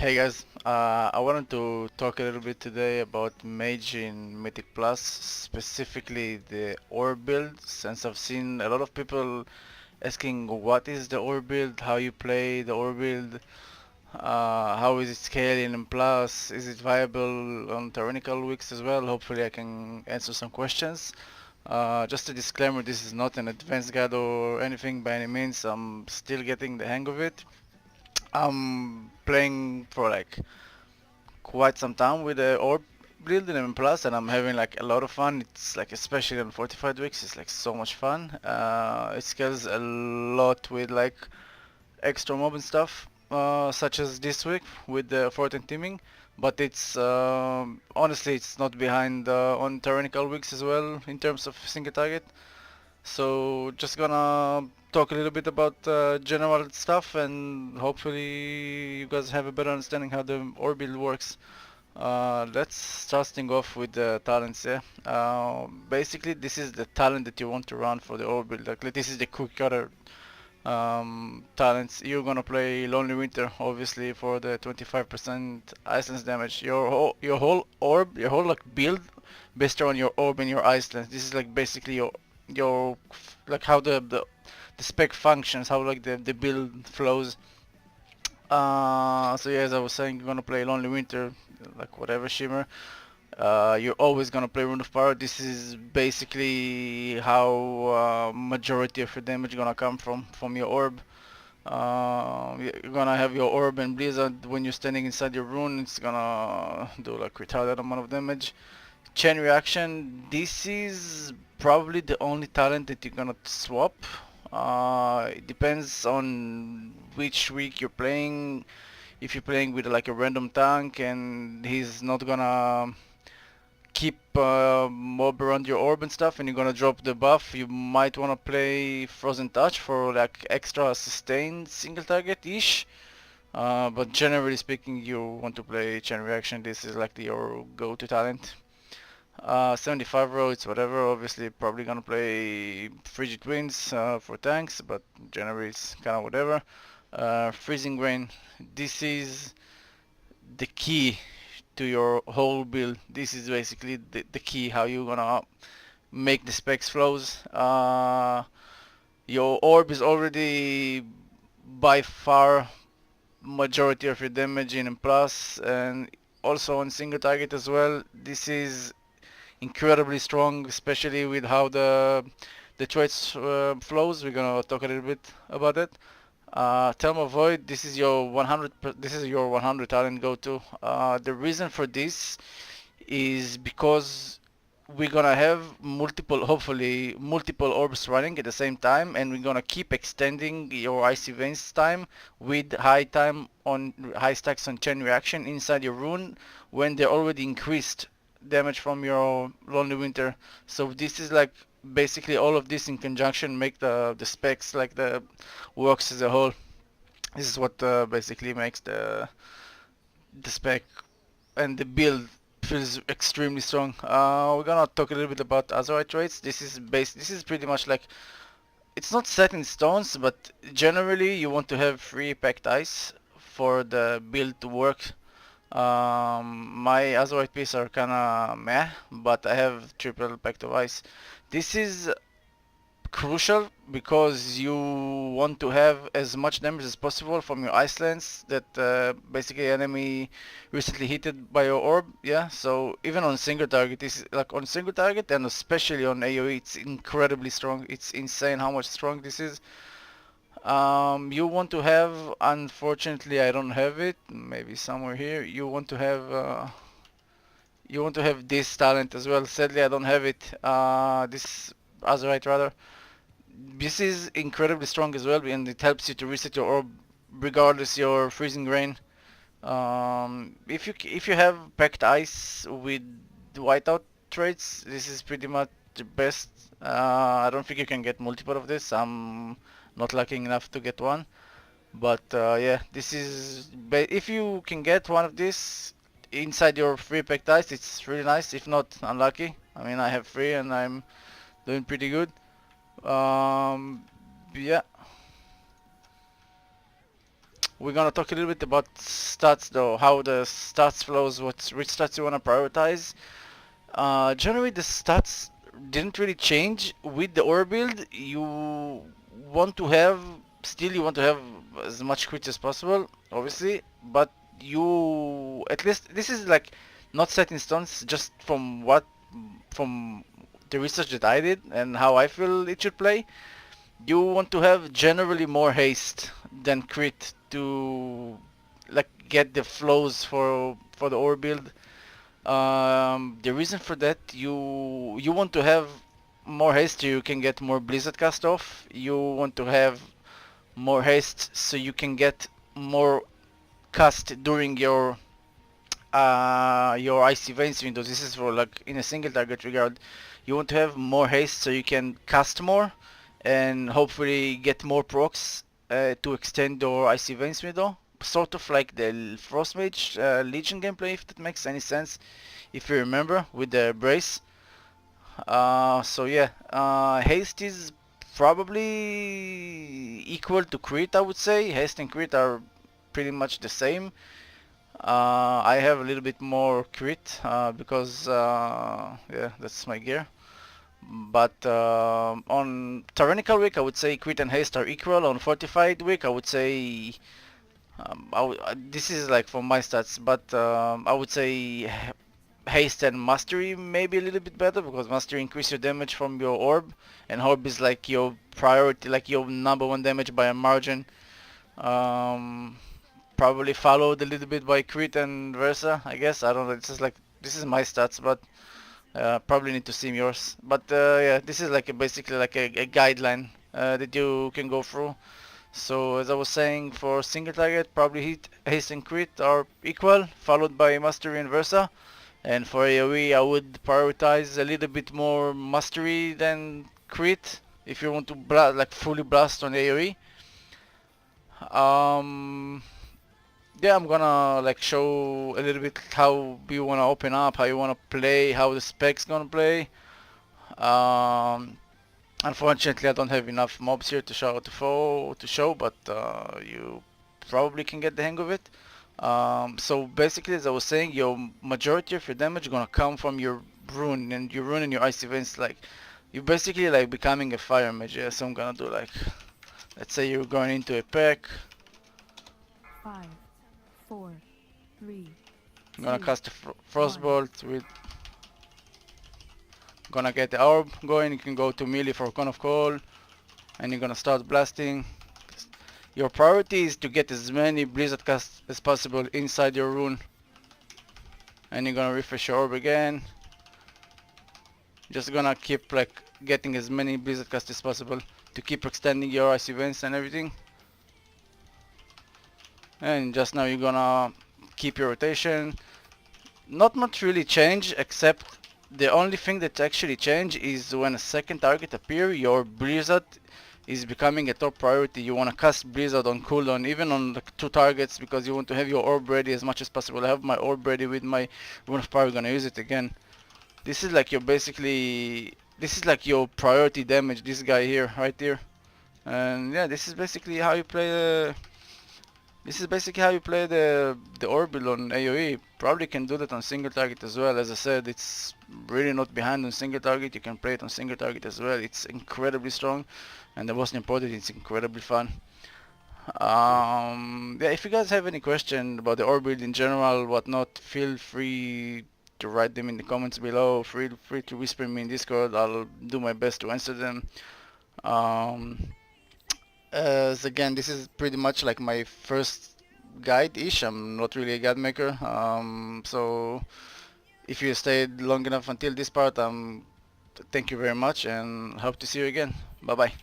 Hey guys, I wanted to talk a little bit today about Mage in Mythic Plus, specifically the ore build, since I've seen a lot of people asking what is the ore build, how you play the ore build, how is it scaling in Plus, is it viable on tyrannical weeks as well. Hopefully I can answer some questions. Just a disclaimer, this is not an advanced guide or anything by any means, I'm still getting the hang of it. I'm playing for like quite some time with the orb build in M Plus, and I'm having like a lot of fun. It's like especially on fortified weeks, it's like so much fun. It scales a lot with like extra mob and stuff, such as this week with the fort and teaming. But it's honestly it's not behind on tyrannical weeks as well in terms of single target. So just gonna talk a little bit about general stuff, and hopefully you guys have a better understanding how the ore build works. Let's start thing off with the talents, yeah. Basically, this is the talent that you want to run for the orbit. Like this is the quick cutter talents. You're gonna play Lonely Winter, obviously, for the 25% Iceland's damage. Your whole like build based on your orb and your Iceland. This is like basically your like how the spec functions, how like the build flows. So yeah, as I was saying, you're gonna play Lonely Winter, like whatever shimmer. You're always gonna play Rune of Power. This is basically how majority of your damage gonna come from your orb. You're gonna have your orb and blizzard when you're standing inside your rune. It's gonna do like retarded amount of damage. Chain reaction. This is probably the only talent that you're gonna swap. It depends on which week you're playing. If you're playing with like a random tank and he's not gonna keep mob around your orb and stuff, and you're gonna drop the buff, you might wanna play Frozen Touch for like extra sustained single target ish. But generally speaking, you want to play Chain Reaction. This is like your go-to talent. 75 row, it's whatever. Obviously, probably gonna play Frigid Winds for tanks, but generally it's kind of whatever. Freezing Rain. This is the key to your whole build. This is basically the key how you gonna make the specs flows. Your orb is already by far majority of your damage in plus, and also on single target as well. This is incredibly strong, especially with how the traits flows. We're gonna talk a little bit about it. Thelma Void, this is your 100 talent go-to. The reason for this is because we're gonna have hopefully multiple orbs running at the same time, and we're gonna keep extending your icy veins time with high stacks on chain reaction inside your rune when they're already increased damage from your Lonely Winter. So this is like basically all of this in conjunction make the specs like the works as a whole. This is what basically makes the spec and the build feels extremely strong. We're gonna talk a little bit about Azurite traits. This is pretty much like it's not set in stones, but generally you want to have 3 packed ice for the build to work. My Azurite pieces are kinda meh, but I have triple packed of ice. This is crucial because you want to have as much damage as possible from your Icelands that basically enemy recently hit by your orb. Yeah, so even on single target, this is like on single target and especially on AoE, it's incredibly strong. It's insane how much strong this is. You want to have, unfortunately, I don't have it. Maybe somewhere here. You want to have this talent as well. Sadly, I don't have it. This Azurite rather. This is incredibly strong as well, and it helps you to reset your orb regardless your freezing rain. If you have packed ice with whiteout traits, this is pretty much the best. I don't think you can get multiple of this. I'm not lucky enough to get one, but yeah, this is if you can get one of these inside your free packed ice, it's really nice. If not, unlucky. I mean, I have three and I'm doing pretty good. Um, yeah. We're gonna talk a little bit about stats though, how the stats flows, which stats you wanna prioritize. Generally, the stats didn't really change with the ore build. Still you want to have as much crit as possible, obviously, but at least this is like not set in stone, just from the research that I did and how I feel it should play. You want to have generally more haste than crit to like get the flows for the ore build. The reason for that, you want to have more haste so you can get more blizzard cast off. You want to have more haste so you can get more cast during your icy veins windows. This is for like in a single target regard. You want to have more haste so you can cast more and hopefully get more procs to extend your icy veins window. Sort of like the Frost Mage Legion gameplay, if that makes any sense, if you remember, with the brace. So yeah, haste is probably equal to crit, I would say. Haste and crit are pretty much the same. I have a little bit more crit because yeah, that's my gear. But on Tyrannical week, I would say crit and haste are equal. On Fortified week, I would say this is like for my stats, but I would say haste and mastery maybe a little bit better because mastery increase your damage from your orb, and orb is like your priority, like your number one damage by a margin. Um, Probably followed a little bit by crit and versa, I guess. I don't know. This is my stats, but probably need to see yours. But yeah, this is like basically like a guideline that you can go through. So as I was saying, for single target, probably hit, haste and crit are equal, followed by mastery and versa. And for AoE, I would prioritize a little bit more mastery than crit if you want to like fully blast on AoE. Um, yeah, I'm gonna like show a little bit how you wanna open up, how you wanna play, how the spec's gonna play. Um, Unfortunately, I don't have enough mobs here to show, but you probably can get the hang of it. So basically, as I was saying, your majority of your damage gonna come from your rune, and your rune and your ice events. Like you're basically like becoming a fire mage. Yeah, so I'm gonna do like, let's say you're going into a pack. 5, 4, 3. I'm gonna cast a frostbolt with. Gonna get the orb going. You can go to melee for Cone of Cold, and you're gonna start blasting. Your priority is to get as many blizzard casts as possible inside your rune, and you're gonna refresh your orb again. Just gonna keep like getting as many blizzard casts as possible to keep extending your ice events and everything. And just now you're gonna keep your rotation. Not much really change, except the only thing that actually change is when a second target appear, your blizzard is becoming a top priority. You want to cast blizzard on cooldown, even on like 2 targets, because you want to have your orb ready as much as possible. I have my orb ready with my rune of power. Gonna use it again. This is like your priority damage. This guy here, right here, and yeah, this is basically how you play the orbital on AoE. Probably can do that on single target as well. As I said, it's really not behind on single target. You can play it on single target as well. It's incredibly strong, and the most important, it's incredibly fun. Yeah, if you guys have any question about the orbital in general, whatnot, feel free to write them in the comments below. Feel free to whisper me in Discord. I'll do my best to answer them. Um, as again, this is pretty much like my first guide-ish. I'm not really a guide maker. So if you stayed long enough until this part, thank you very much and hope to see you again. Bye bye.